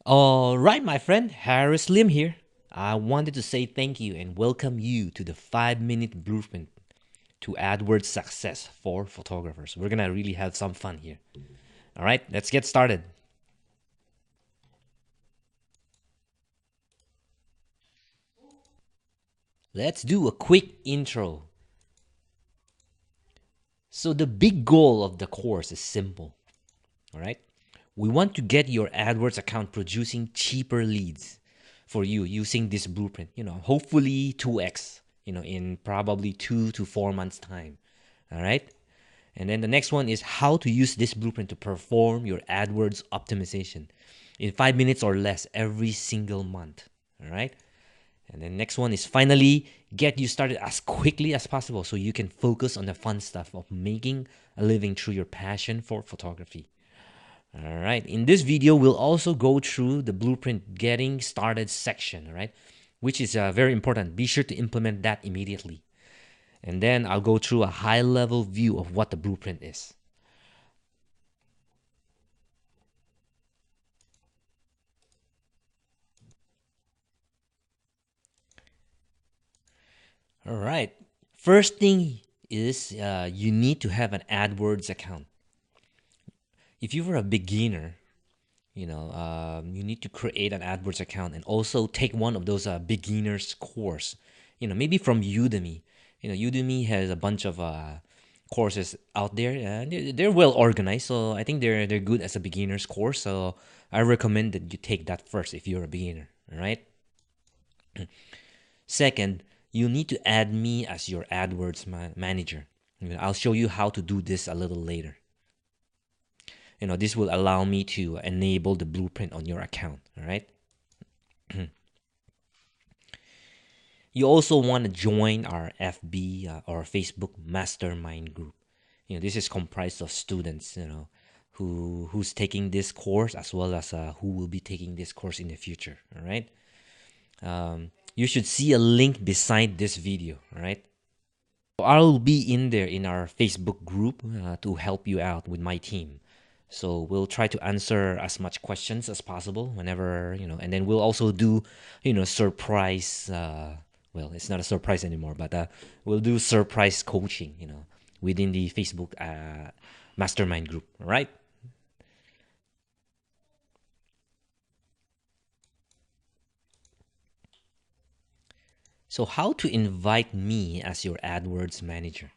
All right, my friend, Harris Lim here. I wanted to say thank you and welcome you to the 5-minute blueprint to AdWords success for photographers. We're gonna really have some fun here. All right, let's get started. Let's do a quick intro. So, the big goal of the course is simple. All right, we want to get your AdWords account producing cheaper leads for you using this blueprint. Hopefully 2x. In probably 2 to 4 months' time. All right. And then the next one is how to use this blueprint to perform your AdWords optimization in 5 minutes or less every single month. All right. And then next one is finally get you started as quickly as possible so you can focus on the fun stuff of making a living through your passion for photography. All right. In this video, we'll also go through the blueprint getting started section, all right, which is very important. Be sure to implement that immediately. And then I'll go through a high-level view of what the blueprint is. All right. First thing is you need to have an AdWords account. If you were a beginner, you need to create an AdWords account and also take one of those beginners course. Maybe from Udemy. Udemy has a bunch of courses out there. They're well organized, so I think they're good as a beginner's course. So I recommend that you take that first if you're a beginner. All right. Second, you need to add me as your AdWords manager. I'll show you how to do this a little later. This will allow me to enable the blueprint on your account. All right. You also want to join our FB or Facebook mastermind group. This is comprised of students, who's taking this course as well as who will be taking this course in the future. All right. You should see a link beside this video. All right. I'll be in there in our Facebook group to help you out with my team. So we'll try to answer as much questions as possible whenever, and then we'll also do, surprise. Well, it's not a surprise anymore, but we'll do surprise coaching, within the Facebook mastermind group. All right. So how to invite me as your AdWords manager?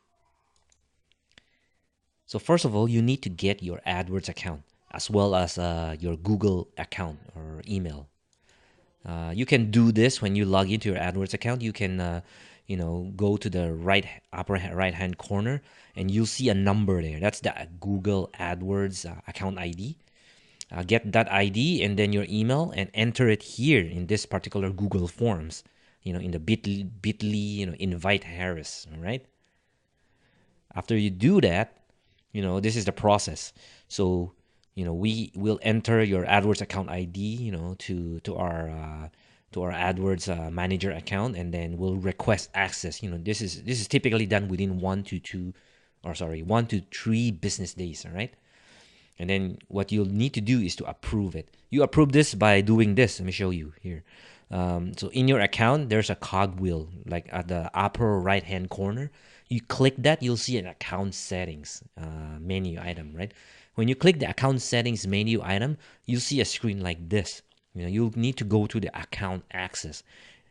So first of all, you need to get your AdWords account as well as your Google account or email. You can do this when you log into your AdWords account. You can, go to the upper right-hand corner, and you'll see a number there. That's the Google AdWords account ID. Get that ID and then your email and enter it here in this particular Google Forms. In the bit.ly, invite Harris. All right. After you do that, this is the process. So, we will enter your AdWords account ID, to our AdWords manager account, and then we'll request access. This is typically done within 1 to 3 business days. All right. And then what you'll need to do is to approve it. You approve this by doing this. Let me show you here. So in your account, there's a cogwheel, like at the upper right-hand corner. You click that, you'll see an account settings menu item, right? When you click the account settings menu item, you'll see a screen like this. You'll need to go to the account access.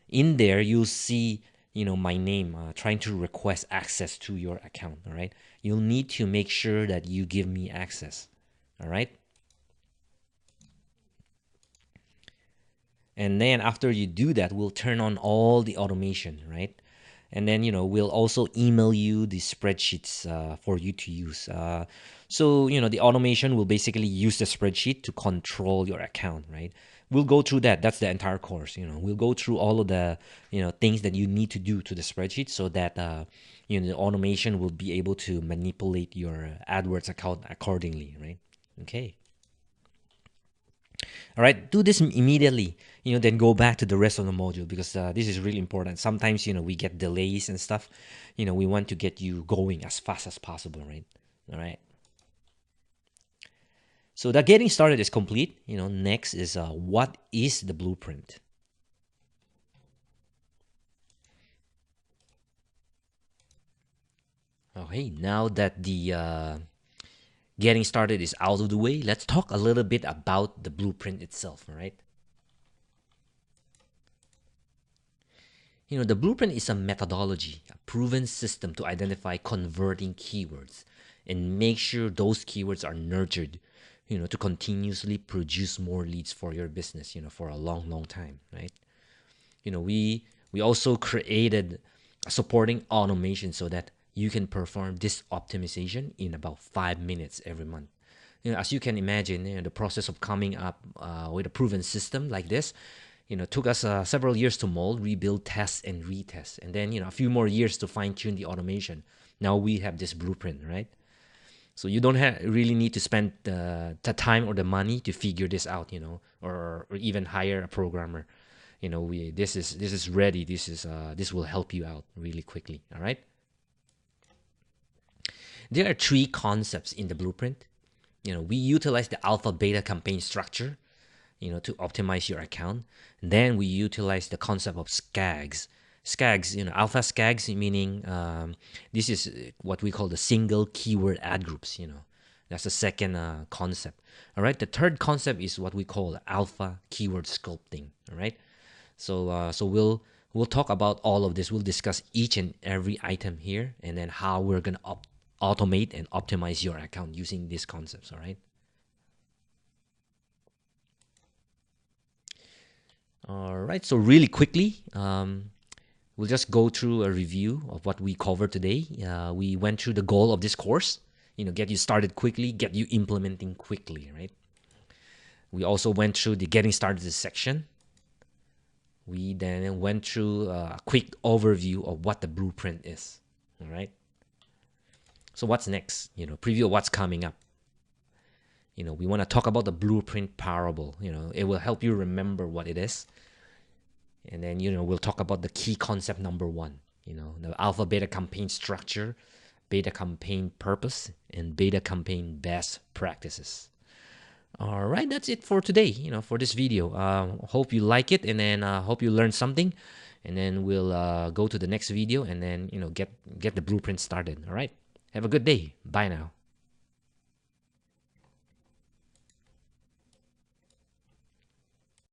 In there, you'll see, my name, trying to request access to your account, all right? You'll need to make sure that you give me access, all right? And then after you do that, we'll turn on all the automation, right? And then, we'll also email you the spreadsheets for you to use. So, the automation will basically use the spreadsheet to control your account, right? We'll go through that. That's the entire course. We'll go through all of the, things that you need to do to the spreadsheet so that, the automation will be able to manipulate your AdWords account accordingly, right? Okay. All right, do this immediately, then go back to the rest of the module because this is really important. Sometimes, we get delays and stuff. We want to get you going as fast as possible, right? All right. So that getting started is complete. Next is what is the blueprint? Okay, now that the getting started is out of the way, let's talk a little bit about the blueprint itself, all right? The blueprint is a methodology, a proven system to identify converting keywords and make sure those keywords are nurtured, to continuously produce more leads for your business, for a long, long time, right? We also created a supporting automation so that you can perform this optimization in about 5 minutes every month. As you can imagine, the process of coming up with a proven system like this, took us several years to mold, rebuild, test, and retest, and then a few more years to fine tune the automation. Now we have this blueprint, right? So you don't really need to spend the time or the money to figure this out, or even hire a programmer. This is ready. This will help you out really quickly. All right. There are three concepts in the blueprint. We utilize the alpha beta campaign structure, to optimize your account. And then we utilize the concept of SKAGs. SKAGs, alpha SKAGs, meaning this is what we call the single keyword ad groups. That's the second concept. All right. The third concept is what we call alpha keyword sculpting. All right. So we'll talk about all of this. We'll discuss each and every item here, and then how we're gonna automate and optimize your account using these concepts. All right. All right. So really quickly, we'll just go through a review of what we covered today. We went through the goal of this course. Get you started quickly, get you implementing quickly. Right. We also went through the getting started section. We then went through a quick overview of what the blueprint is. All right. So what's next? Preview of what's coming up. We want to talk about the blueprint parable. It will help you remember what it is. And then, we'll talk about the key concept number 1, the alpha beta campaign structure, beta campaign purpose, and beta campaign best practices. All right, that's it for today, for this video. Hope you like it, and then hope you learned something. And then we'll go to the next video, and then, get the blueprint started. All right, have a good day. Bye now.